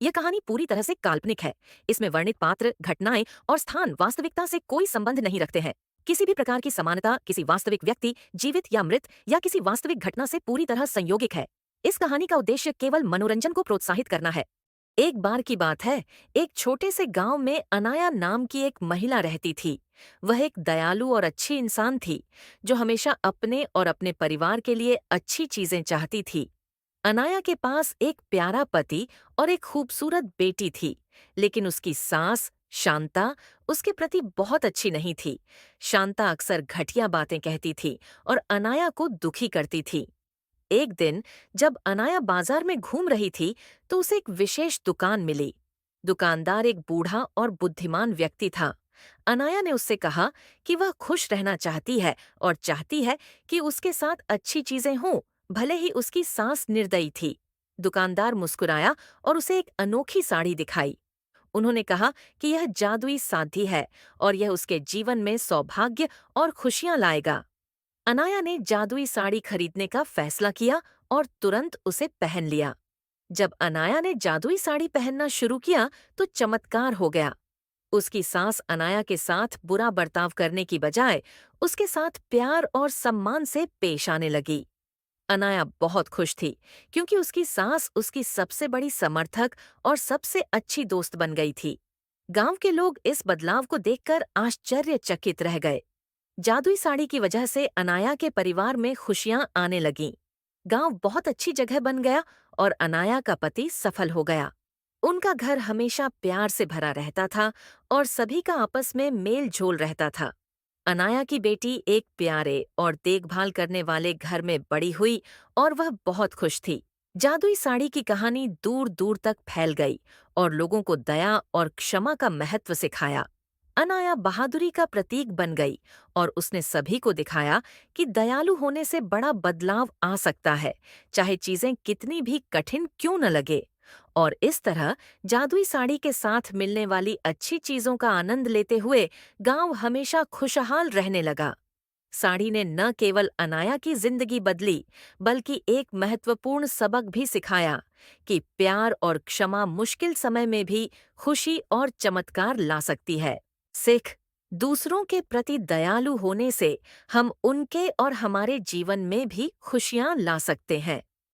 यह कहानी पूरी तरह से काल्पनिक है। इसमें वर्णित पात्र, घटनाएं और स्थान वास्तविकता से कोई संबंध नहीं रखते हैं। किसी भी प्रकार की समानता किसी वास्तविक व्यक्ति, जीवित या मृत, या किसी वास्तविक घटना से पूरी तरह संयोगिक है। इस कहानी का उद्देश्य केवल मनोरंजन को प्रोत्साहित करना है। एक बार की बात है, एक छोटे से गांव में अनाया नाम की एक महिला रहती थी। वह एक दयालु और अच्छी इंसान थी, जो हमेशा अपने और अपने परिवार के लिए अच्छी चीजें चाहती थी। अनाया के पास एक प्यारा पति और एक खूबसूरत बेटी थी, लेकिन उसकी सास शांता उसके प्रति बहुत अच्छी नहीं थी। शांता अक्सर घटिया बातें कहती थी और अनाया को दुखी करती थी। एक दिन जब अनाया बाजार में घूम रही थी, तो उसे एक विशेष दुकान मिली। दुकानदार एक बूढ़ा और बुद्धिमान व्यक्ति था। अनाया ने उससे कहा कि वह खुश रहना चाहती है और चाहती है कि उसके साथ अच्छी चीजें हों, भले ही उसकी सास निर्दयी थी। दुकानदार मुस्कुराया और उसे एक अनोखी साड़ी दिखाई। उन्होंने कहा कि यह जादुई साध्य है और यह उसके जीवन में सौभाग्य और खुशियां लाएगा। अनाया ने जादुई साड़ी खरीदने का फैसला किया और तुरंत उसे पहन लिया। जब अनाया ने जादुई साड़ी पहनना शुरू किया, तो चमत्कार हो गया। उसकी सास अनाया के साथ बुरा बर्ताव करने की बजाय उसके साथ प्यार और सम्मान से पेश आने लगी। अनाया बहुत खुश थी, क्योंकि उसकी सास उसकी सबसे बड़ी समर्थक और सबसे अच्छी दोस्त बन गई थी। गांव के लोग इस बदलाव को देखकर आश्चर्यचकित रह गए। जादुई साड़ी की वजह से अनाया के परिवार में खुशियां आने लगीं। गांव बहुत अच्छी जगह बन गया और अनाया का पति सफल हो गया। उनका घर हमेशा प्यार से भरा रहता था और सभी का आपस में मेल झोल रहता था। अनाया की बेटी एक प्यारे और देखभाल करने वाले घर में बड़ी हुई और वह बहुत खुश थी। जादुई साड़ी की कहानी दूर दूर तक फैल गई और लोगों को दया और क्षमा का महत्व सिखाया। अनाया बहादुरी का प्रतीक बन गई और उसने सभी को दिखाया कि दयालु होने से बड़ा बदलाव आ सकता है, चाहे चीजें कितनी भी कठिन क्यों न लगे। और इस तरह जादुई साड़ी के साथ मिलने वाली अच्छी चीजों का आनंद लेते हुए गांव हमेशा खुशहाल रहने लगा। साड़ी ने न केवल अनाया की जिंदगी बदली, बल्कि एक महत्वपूर्ण सबक भी सिखाया कि प्यार और क्षमा मुश्किल समय में भी खुशी और चमत्कार ला सकती है। सिख, दूसरों के प्रति दयालु होने से हम उनके और हमारे जीवन में भी खुशियां ला सकते हैं।